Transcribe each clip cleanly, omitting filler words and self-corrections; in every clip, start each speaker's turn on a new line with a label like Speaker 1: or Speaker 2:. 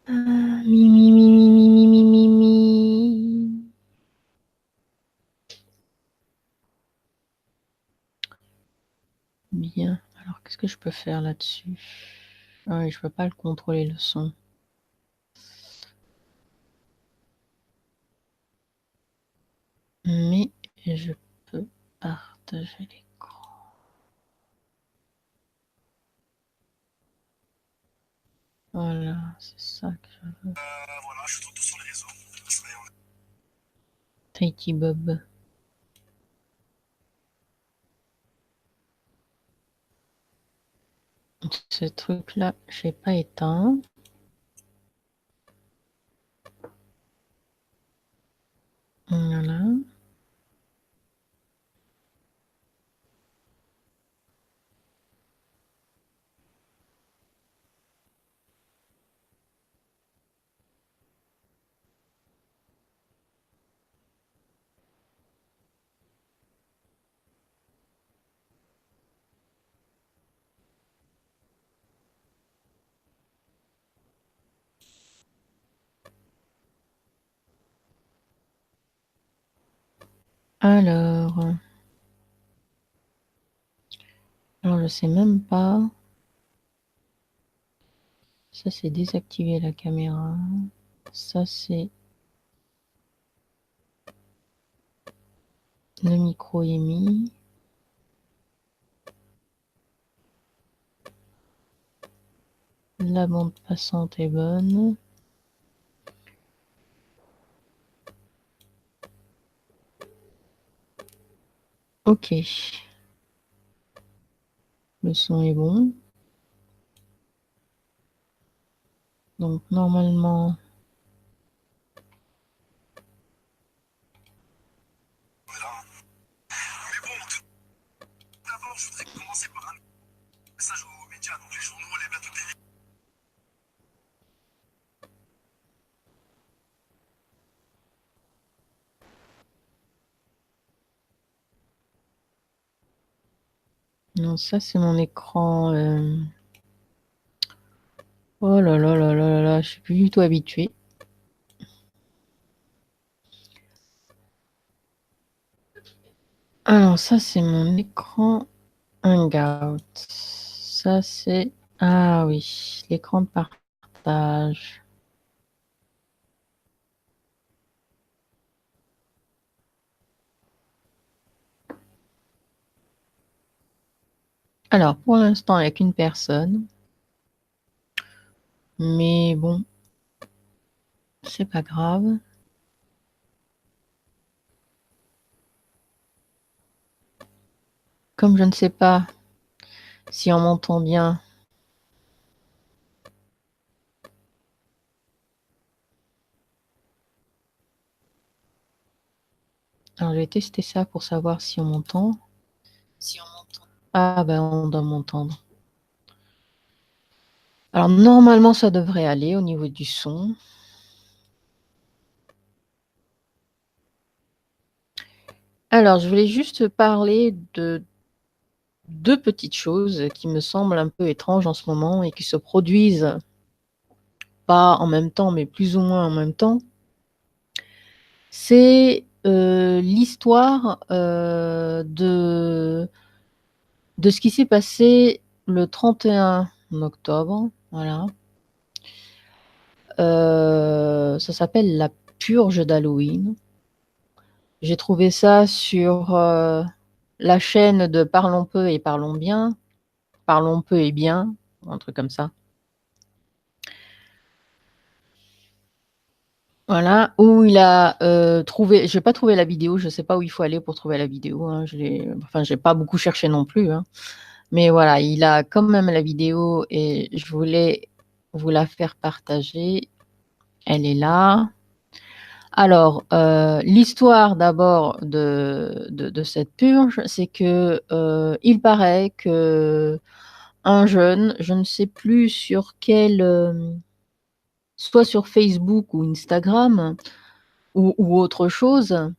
Speaker 1: Mi, mi, mi, mi, mi, mi, mi, mi, mi. Bien. Alors, qu'est-ce que je peux faire là-dessus? Ah oui, je peux pas le contrôler le son. Mais je peux partager l'écran. Voilà, c'est ça que je veux.
Speaker 2: Voilà, je suis sur les réseaux.
Speaker 1: Tahiti Bob. Ce truc-là, j'ai pas éteint. Voilà. Alors, je sais même pas. Ça, c'est désactiver la caméra. Ça, c'est le micro est mis. La bande passante est bonne. Ok. Le son est bon. Donc, normalement,
Speaker 2: Voilà. Mais bon, tout d'abord, je voudrais commencer par un message aux médias, donc les journaux, les plateaux télé.
Speaker 1: non, ça, c'est mon écran. Oh là là là là là là, je suis plus du tout habituée. Alors, ça, c'est mon écran Hangout. Ça, c'est... Ah oui, l'écran de partage. Alors, pour l'instant, il n'y a qu'une personne. Mais bon, c'est pas grave. Comme je ne sais pas si on m'entend bien, alors je vais tester ça pour savoir si on m'entend.
Speaker 2: Si on m'entend.
Speaker 1: Ah ben, on doit m'entendre. Alors, normalement, ça devrait aller au niveau du son. Alors, je voulais juste parler de deux petites choses qui me semblent un peu étranges en ce moment et qui se produisent pas en même temps, mais plus ou moins en même temps. C'est l'histoire de ce qui s'est passé le 31 octobre. Voilà. Ça s'appelle la purge d'Halloween. J'ai trouvé ça sur la chaîne de Parlons peu et parlons bien. Parlons peu et bien, un truc comme ça. Voilà, où il a trouvé, je n'ai pas trouvé la vidéo, je ne sais pas où il faut aller pour trouver la vidéo, hein, enfin, j'ai pas beaucoup cherché non plus, hein. Mais voilà, il a quand même la vidéo et je voulais vous la faire partager. Elle est là. Alors, l'histoire d'abord de cette purge, c'est que il paraît que un jeune, je ne sais plus sur quel, soit sur Facebook ou Instagram ou autre chose,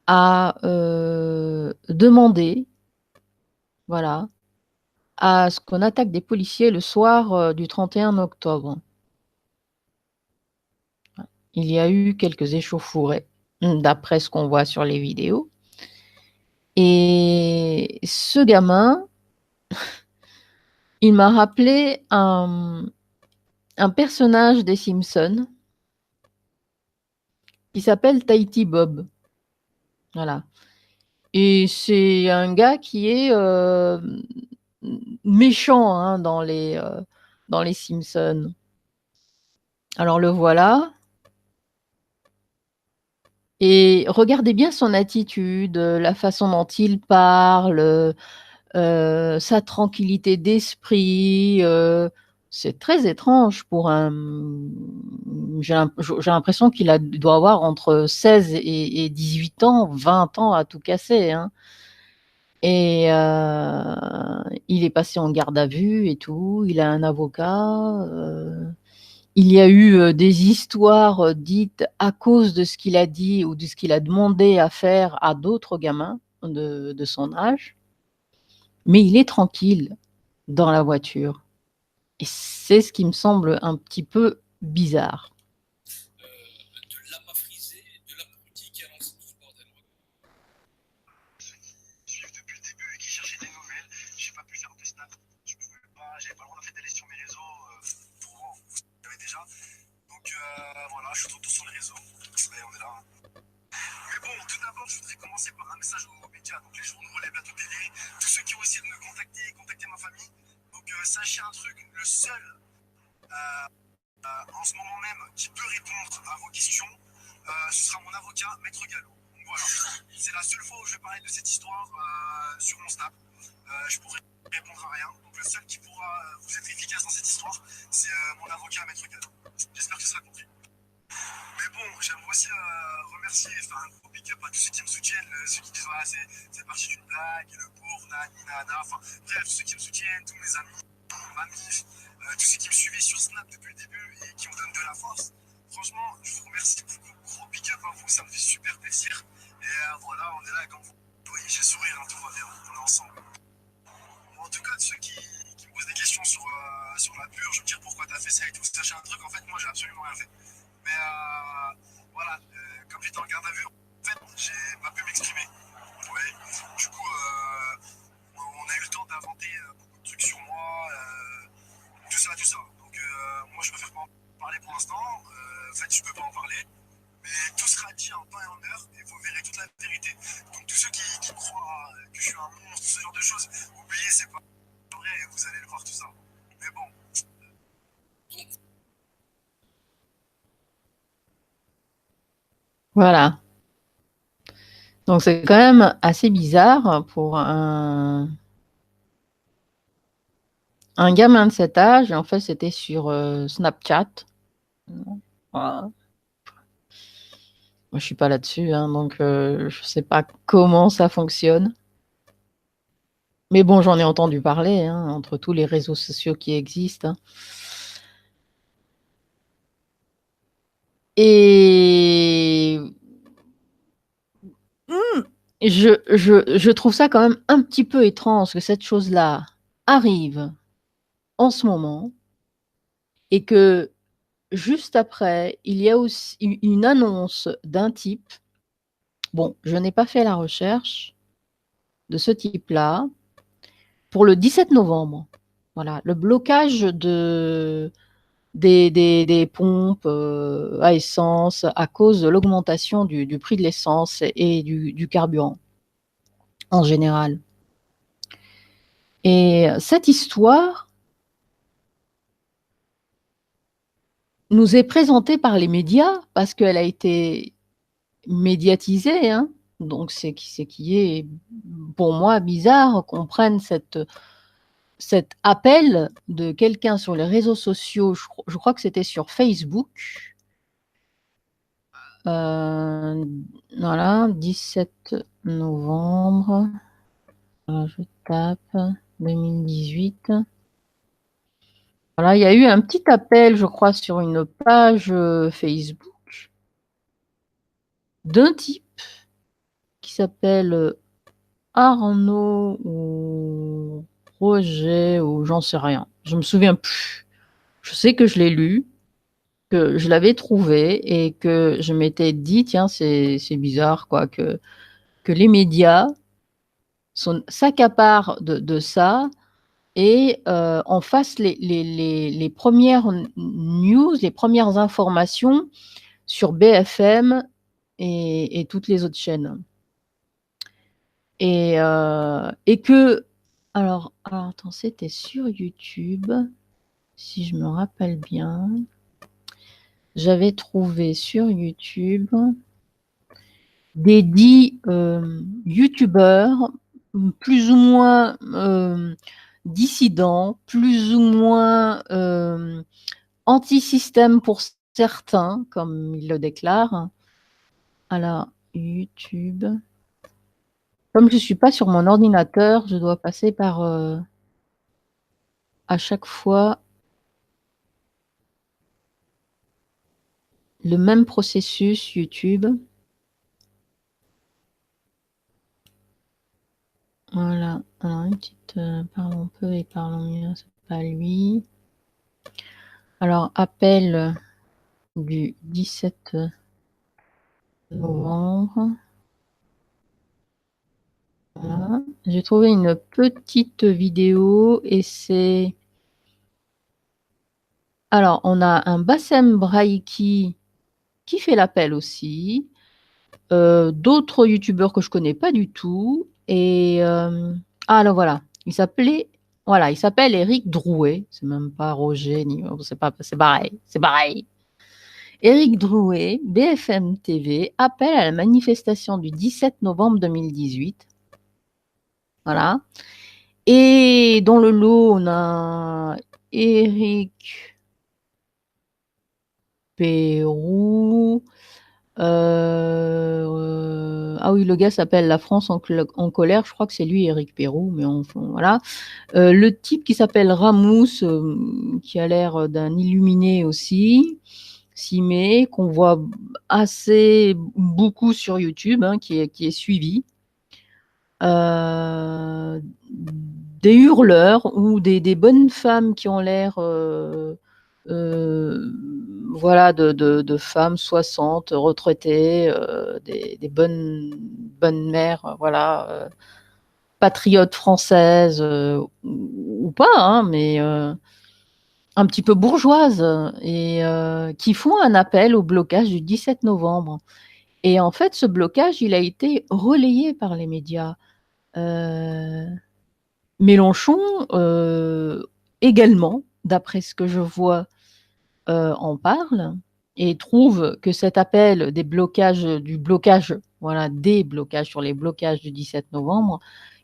Speaker 1: a demandé, voilà, à ce qu'on attaque des policiers le soir du 31 octobre. il y a eu quelques échauffourées, d'après ce qu'on voit sur les vidéos. Et ce gamin, il m'a rappelé un personnage des Simpsons qui s'appelle Tahiti Bob. Voilà. Et c'est un gars qui est méchant, hein, dans les Simpsons. Alors le voilà. Et regardez bien son attitude, la façon dont il parle, sa tranquillité d'esprit. C'est très étrange pour un. J'ai l'impression il doit avoir entre 16 et 18 ans, 20 ans à tout casser, hein. Et il est passé en garde à vue et tout. Il a un avocat. Il y a eu des histoires dites à cause de ce qu'il a dit ou de ce qu'il a demandé à faire à d'autres gamins de son âge. Mais il est tranquille dans la voiture. Et c'est ce qui me semble un petit peu bizarre.
Speaker 2: De lama frisé, de l'abruti qui a lancé tout ce bordel. Ceux qui suivent depuis le début et qui cherchaient des nouvelles, j'ai pas pu faire de snap. Je pouvais pas, j'avais pas le droit d'aller sur mes réseaux. Pour vous savez déjà. Donc voilà, je suis de retour sur les réseaux. Et on est là. Mais bon, tout d'abord, je voudrais commencer par un message aux médias, donc les journaux, les plateaux télé, tous ceux qui ont essayé de me contacter et contacter ma famille. Donc sachez un truc, le seul en ce moment même qui peut répondre à vos questions, ce sera mon avocat, Maître Gallo. Donc voilà, c'est la seule fois où je vais parler de cette histoire sur mon Snap. Je pourrais répondre à rien. Donc le seul qui pourra vous être efficace dans cette histoire, c'est mon avocat, Maître Gallo. J'espère que ce sera compris. Mais bon, j'aimerais aussi remercier, faire un gros big up à tous ceux qui me soutiennent, ceux qui disent voilà, c'est parti d'une blague, le pauvre, nani, nana, enfin bref, tous ceux qui me soutiennent, tous mes amis, mamie, tous ceux qui me suivaient sur Snap depuis le début et qui me donnent de la force. Franchement, je vous remercie beaucoup, gros big up à vous, ça me fait super plaisir. Et voilà, on est là comme vous voyez, j'ai le sourire, hein, tout va bien, on est ensemble. Bon, en tout cas, ceux qui me posent des questions sur la purge, me dire pourquoi t'as fait ça et tout, sachez un truc, en fait, moi j'ai absolument rien fait. Mais voilà, comme j'étais en garde à vue, en fait, j'ai pas pu m'exprimer. Ouais. Du coup, on a eu le temps d'inventer beaucoup de trucs sur moi, tout ça, tout ça. Donc, moi, je préfère pas en parler pour l'instant. En fait, je peux pas en parler. Mais tout sera dit en temps et en heure et vous verrez toute la vérité. Donc, tous ceux qui croient que je suis un monstre, ce genre de choses, oubliez, c'est pas vrai, vous allez le voir tout ça. Mais bon.
Speaker 1: Voilà. Donc c'est quand même assez bizarre pour un gamin de cet âge. En fait, c'était sur Snapchat. Voilà. Moi, je suis pas là-dessus, hein, donc je sais pas comment ça fonctionne. Mais bon, j'en ai entendu parler, hein, entre tous les réseaux sociaux qui existent, hein. Et je trouve ça quand même un petit peu étrange que cette chose-là arrive en ce moment et que juste après, il y a aussi une annonce d'un type. Bon, je n'ai pas fait la recherche de ce type-là pour le 17 novembre. Voilà, le blocage des pompes à essence à cause de l'augmentation du prix de l'essence et du carburant en général. Et cette histoire nous est présentée par les médias parce qu'elle a été médiatisée, hein. Donc c'est qui est pour moi bizarre qu'on prenne cet appel de quelqu'un sur les réseaux sociaux, je crois que c'était sur Facebook. Voilà, 17 novembre. Voilà, je tape 2018. Voilà, il y a eu un petit appel, je crois, sur une page Facebook d'un type qui s'appelle Arnaud ou Roger ou j'en sais rien. Je me souviens plus. Je sais que je l'ai lu. que je l'avais trouvé et que je m'étais dit, tiens, c'est bizarre, quoi, que les médias s'accaparent de ça et en fassent les premières news, les premières informations sur BFM et toutes les autres chaînes. Et que, alors attends, c'était sur YouTube, si je me rappelle bien. J'avais trouvé sur YouTube des dits youtubeurs plus ou moins dissidents, plus ou moins anti-système pour certains, comme ils le déclarent. Alors, YouTube. Comme je ne suis pas sur mon ordinateur, je dois passer par à chaque fois le même processus YouTube. Voilà. Alors, une petite parlons peu et parlons mieux, c'est pas lui. Alors, appel du 17 novembre. Voilà. J'ai trouvé une petite vidéo et c'est... Alors, on a un Bassem Braïki qui fait l'appel aussi. D'autres youtubeurs que je connais pas du tout. Et alors voilà, il s'appelle Éric Drouet. C'est même pas Roger, ni c'est pareil, c'est pareil. Éric Drouet, BFM TV, appelle à la manifestation du 17 novembre 2018. Voilà. Et dans le lot, on a Éric Pérou. Ah oui, le gars s'appelle La France en colère. Je crois que c'est lui, Éric Pérou, mais enfin, voilà. Le type qui s'appelle Ramous, qui a l'air d'un illuminé aussi, Simé, qu'on voit assez beaucoup sur YouTube, hein, qui est suivi. Des hurleurs ou des bonnes femmes qui ont l'air voilà, de femmes 60 retraitées, des bonnes mères, voilà, patriotes françaises ou pas, hein, mais un petit peu bourgeoises et qui font un appel au blocage du 17 novembre. Et en fait, ce blocage, il a été relayé par les médias. Mélenchon également, d'après ce que je vois, en parle et trouve que cet appel des blocages, voilà, des blocages sur les blocages du 17 novembre,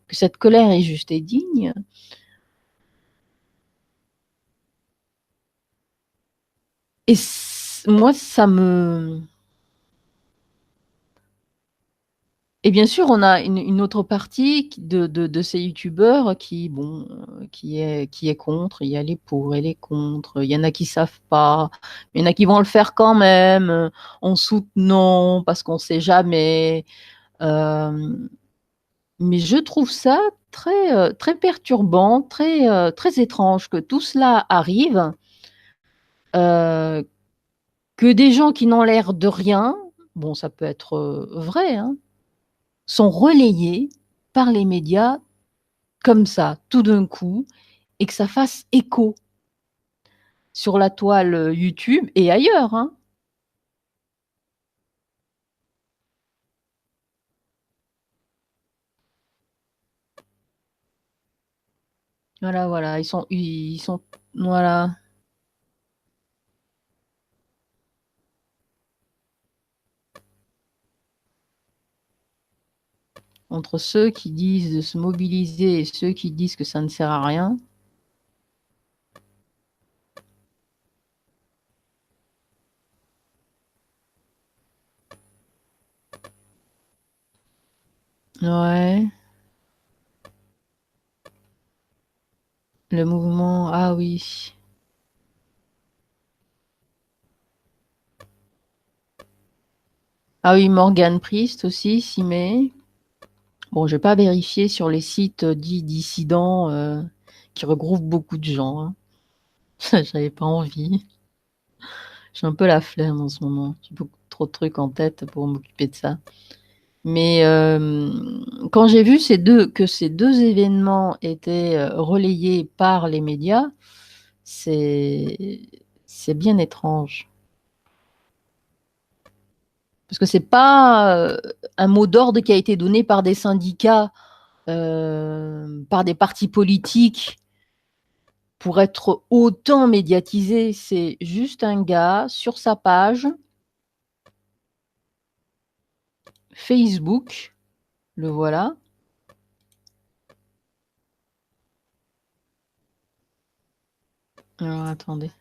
Speaker 1: que cette colère est juste et digne. Et moi, ça me... Et bien sûr, on a une autre partie de ces youtubeurs qui, bon, qui est contre. Il y a les pour et les contre. Il y en a qui savent pas. Il y en a qui vont le faire quand même, en soutenant parce qu'on sait jamais. Mais je trouve ça très perturbant, très étrange que tout cela arrive, euh, que des gens qui n'ont l'air de rien, bon, ça peut être vrai, hein, sont relayés par les médias comme ça, tout d'un coup, et que ça fasse écho sur la toile YouTube et ailleurs, hein. Voilà, voilà, voilà, entre ceux qui disent de se mobiliser et ceux qui disent que ça ne sert à rien. Ouais, le mouvement, ah oui. Ah oui, Morgan Priest aussi s'y met. Bon, je vais pas vérifier sur les sites dits dissidents qui regroupent beaucoup de gens, hein. J'avais pas envie. J'ai un peu la flemme en ce moment. J'ai beaucoup trop de trucs en tête pour m'occuper de ça. Mais quand j'ai vu que ces deux événements étaient relayés par les médias, c'est bien étrange. Parce que c'est pas un mot d'ordre qui a été donné par des syndicats, par des partis politiques pour être autant médiatisé. C'est juste un gars sur sa page Facebook, le voilà. Alors, attendez.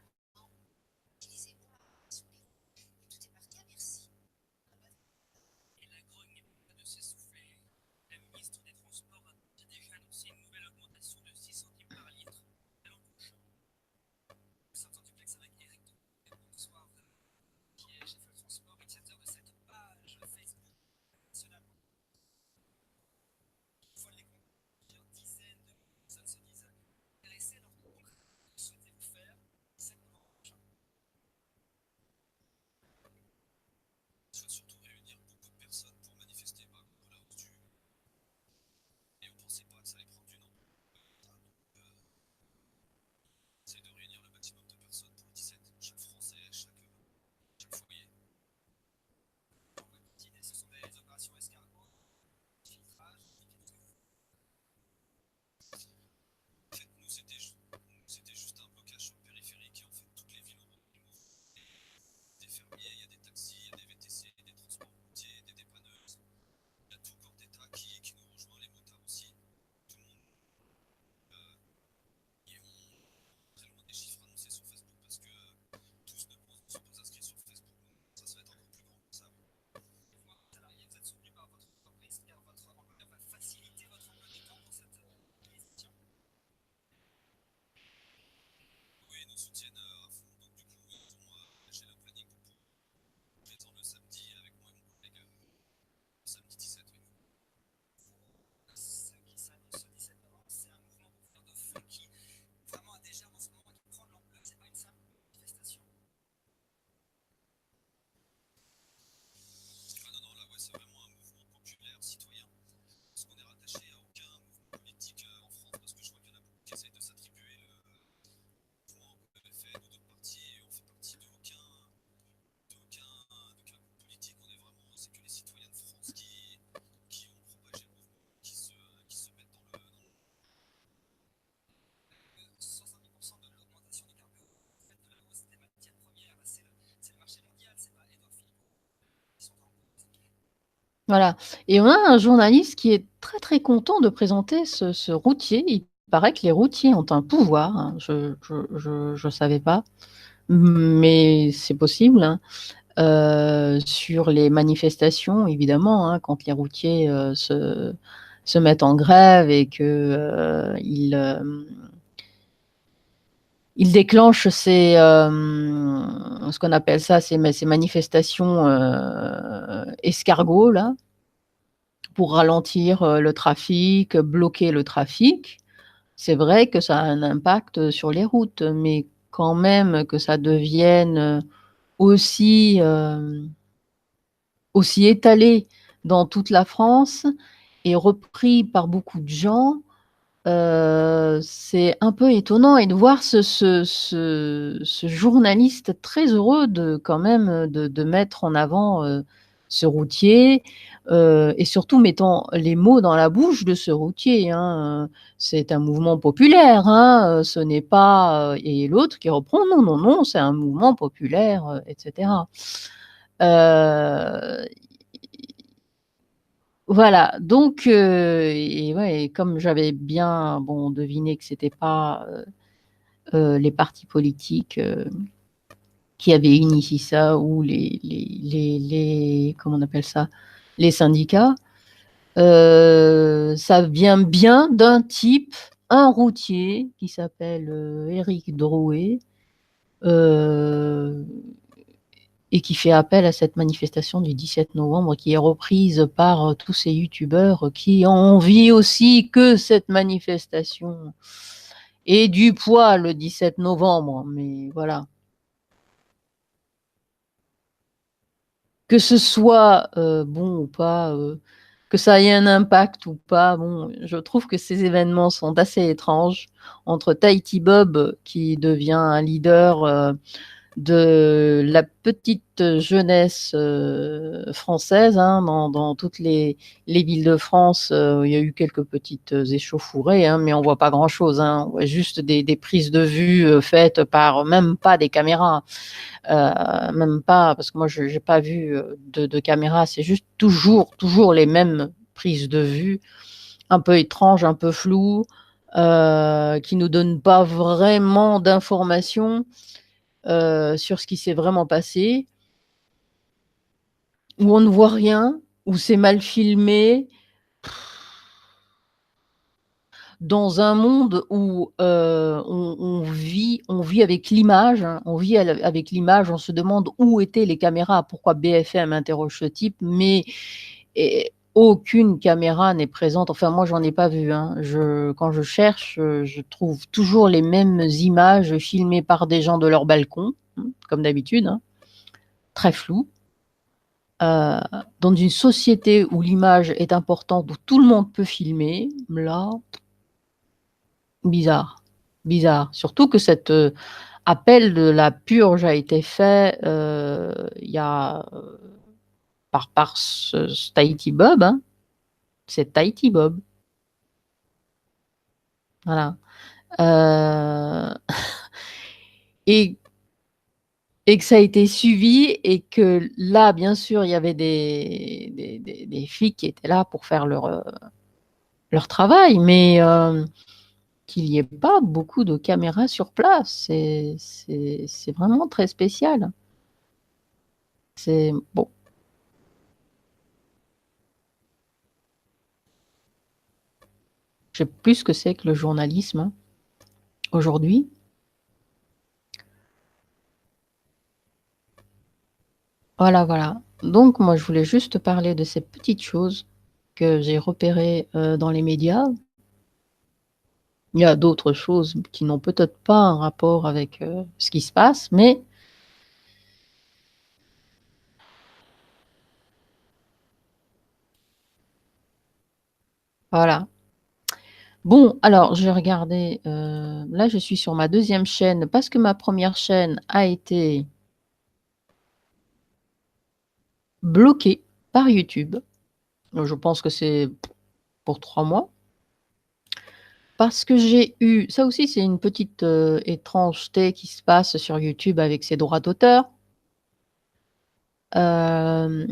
Speaker 1: Voilà. Et on a un journaliste qui est très très content de présenter ce routier. Il paraît que les routiers ont un pouvoir, hein. Je savais pas, mais c'est possible, hein. Sur les manifestations, évidemment, hein, quand les routiers se mettent en grève et que ils déclenchent ce qu'on appelle ça, ces manifestations escargots, là, pour ralentir le trafic, bloquer le trafic. C'est vrai que ça a un impact sur les routes, mais quand même que ça devienne aussi, aussi étalé dans toute la France et repris par beaucoup de gens, c'est un peu étonnant. Et de voir ce journaliste très heureux quand même de mettre en avant ce routier, et surtout mettant les mots dans la bouche de ce routier, hein. C'est un mouvement populaire, hein, ce n'est pas et l'autre qui reprend: «Non, non, non, c'est un mouvement populaire», et cetera. Heu, voilà, donc et ouais, et comme j'avais bien, bon, deviné que c'était pas les partis politiques qui avaient initié ça, ou comment on appelle ça? Les syndicats, ça vient bien d'un type, un routier qui s'appelle Éric Drouet, heu et qui fait appel à cette manifestation du 17 novembre, qui est reprise par tous ces youtubeurs qui ont envie aussi que cette manifestation ait du poids le 17 novembre. Mais voilà. que ce soit bon ou pas, que ça ait un impact ou pas, bon, je trouve que ces événements sont assez étranges. Entre Tahiti Bob, qui devient un leader de la petite jeunesse française, hein, dans toutes les villes de France, il y a eu quelques petites échauffourées, hein, mais on voit pas grand-chose. Hein, on voit juste des prises de vue faites par même pas des caméras, même pas, parce que moi je n'ai pas vu de caméra, c'est juste toujours les mêmes prises de vue, un peu étranges, un peu floues, qui nous donnent pas vraiment d'informations sur ce qui s'est vraiment passé, où on ne voit rien, où c'est mal filmé, dans un monde où on vit avec l'image, hein, on vit avec l'image, on se demande où étaient les caméras, pourquoi BFM interroge ce type, mais aucune caméra n'est présente, enfin moi j'en ai pas vu, hein. Quand je cherche, je trouve toujours les mêmes images filmées par des gens de leur balcon, hein, comme d'habitude, hein, très floues. Dans une société où l'image est importante, où tout le monde peut filmer, là, bizarre, bizarre. Surtout que cet appel de la purge a été fait il y a par ce Tahiti Bob, hein. C'est Tahiti Bob. Voilà. Et et que ça a été suivi et que là, bien sûr, il y avait des filles qui étaient là pour faire leur travail, mais qu'il n'y ait pas beaucoup de caméras sur place. C'est vraiment très spécial. C'est bon. Je sais plus ce que c'est que le journalisme, hein, aujourd'hui. Voilà, voilà. Donc, moi, je voulais juste parler de ces petites choses que j'ai repérées dans les médias. Il y a d'autres choses qui n'ont peut-être pas un rapport avec ce qui se passe, mais voilà. Bon, alors, j'ai regardé, là, je suis sur ma deuxième chaîne parce que ma première chaîne a été bloquée par YouTube. Je pense que c'est pour 3 mois. Parce que j'ai eu, ça aussi c'est une petite étrangeté qui se passe sur YouTube avec ses droits d'auteur. J'ai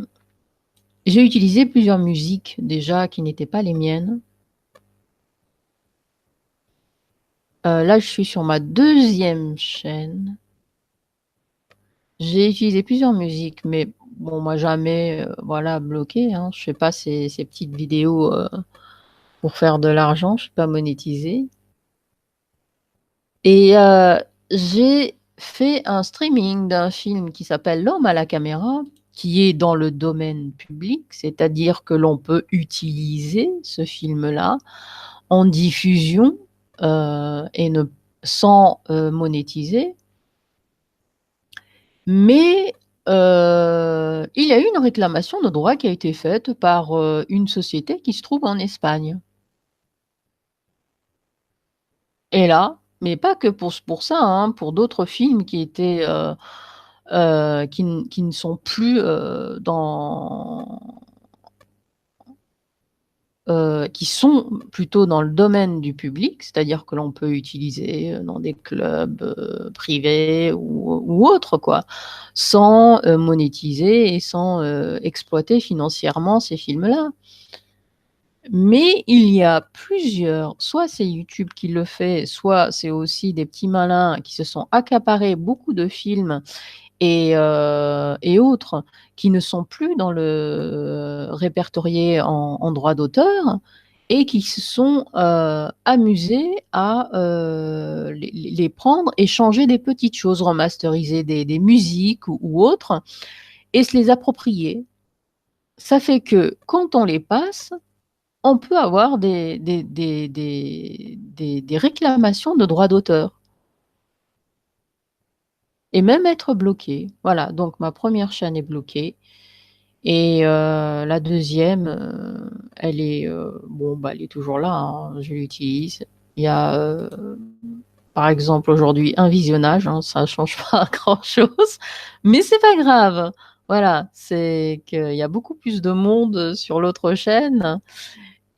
Speaker 1: utilisé plusieurs musiques déjà qui n'étaient pas les miennes. Là, je suis sur ma deuxième chaîne. J'ai utilisé plusieurs musiques, mais bon, moi jamais, voilà, bloqué, hein. Je fais pas ces petites vidéos pour faire de l'argent, je suis pas monétisée. Et j'ai fait un streaming d'un film qui s'appelle L'homme à la caméra, qui est dans le domaine public, c'est-à-dire que l'on peut utiliser ce film-là en diffusion et sans monétiser. Mais il y a eu une réclamation de droit qui a été faite par une société qui se trouve en Espagne. Et là, mais pas que pour ça, hein, pour d'autres films qui étaient qui ne sont plus qui sont plutôt dans le domaine du public, c'est-à-dire que l'on peut utiliser dans des clubs privés ou autres, quoi, sans monétiser et sans exploiter financièrement ces films-là. Mais il y a plusieurs, soit c'est YouTube qui le fait, soit c'est aussi des petits malins qui se sont accaparés beaucoup de films et autres qui ne sont plus dans le répertorié en droit d'auteur et qui se sont amusés à les prendre et changer des petites choses, remasteriser des musiques ou autres et se les approprier. Ça fait que quand on les passe, on peut avoir des réclamations de droits d'auteur et même être bloqué. Voilà, donc ma première chaîne est bloquée. Et la deuxième, elle est bon, bah, elle est toujours là, hein, je l'utilise. Il y a, par exemple, aujourd'hui, un visionnage, hein, ça change pas grand-chose, mais c'est pas grave. Voilà, c'est qu'il y a beaucoup plus de monde sur l'autre chaîne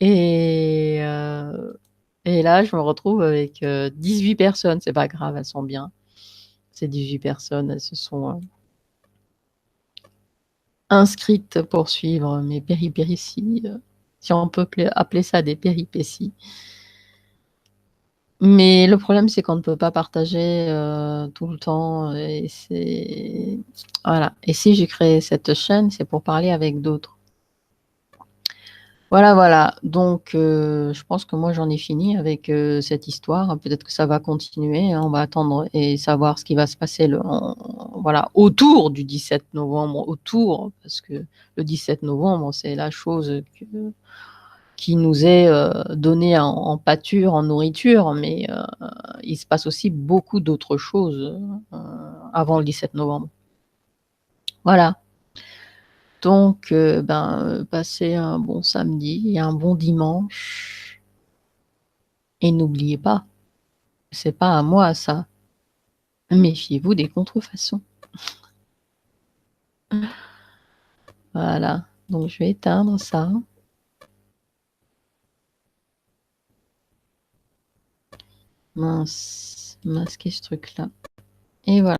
Speaker 1: et là, je me retrouve avec 18 personnes. C'est pas grave, elles sont bien. Ces 18 personnes, elles se sont inscrites pour suivre mes péripéties, si on peut appeler ça des péripéties. Mais le problème, c'est qu'on ne peut pas partager tout le temps. Et c'est voilà. Et si j'ai créé cette chaîne, c'est pour parler avec d'autres. Voilà, voilà. Donc, je pense que moi, j'en ai fini avec cette histoire. Peut-être que ça va continuer, hein. On va attendre et savoir ce qui va se passer voilà, autour du 17 novembre, parce que le 17 novembre, c'est la chose qui nous est donnée en pâture, en nourriture, mais il se passe aussi beaucoup d'autres choses avant le 17 novembre. Voilà. Donc, passez un bon samedi et un bon dimanche. Et n'oubliez pas, c'est pas à moi ça. Méfiez-vous des contrefaçons. Voilà. Donc, je vais éteindre ça. Mince, masquer ce truc-là. Et voilà.